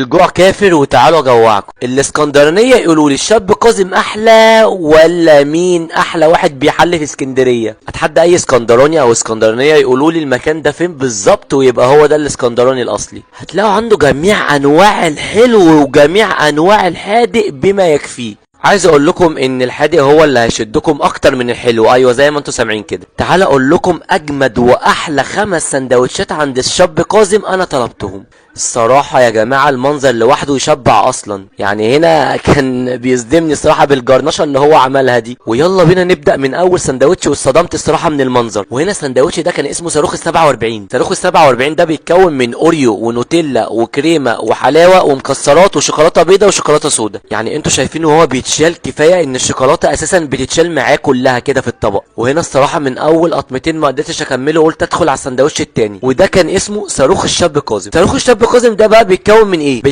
الجوع كافر وتعالوا اجوعكم. الاسكندرانيه يقولوا لي الشاب كاظم احلى ولا مين احلى واحد بيحل في اسكندريه؟ اتحدى اي اسكندراني او اسكندرانيه يقولوا لي المكان ده فين بالظبط ويبقى هو ده الاسكندراني الاصلي. هتلاقوا عنده جميع انواع الحلو وجميع انواع الحادق بما يكفيه. عايز اقول لكم ان الحادق هو اللي هيشدكم اكتر من الحلو، ايوه زي ما انتم سامعين كده. تعال اقول لكم اجمد واحلى 5 سندوتشات عند الشاب كاظم انا طلبتهم. الصراحة يا جماعة المنظر لوحده يشبع اصلا، يعني هنا كان بيصدمني الصراحة بالجرنشة اللي هو عملها دي. ويلا بينا نبدأ من اول سندوتش، واتصدمت الصراحة من المنظر. وهنا السندوتش ده كان اسمه صاروخ ال47. صاروخ ال47 ده بيتكون من اوريو ونوتيلا وكريمة وحلاوة ومكسرات وشوكولاتة بيضة وشوكولاتة سودا. يعني انتوا شايفين وهو بيتشال، كفاية ان الشوكولاتة اساسا بتتشال معاه كلها كده في الطبق. وهنا الصراحة من اول قطمتين ما قدرتش اكمله، قلت ادخل على السندوتش التاني، وده كان اسمه صاروخ الشاب كاظم. صاروخ الشاب كاظم ده بقى بيتكون من ايه؟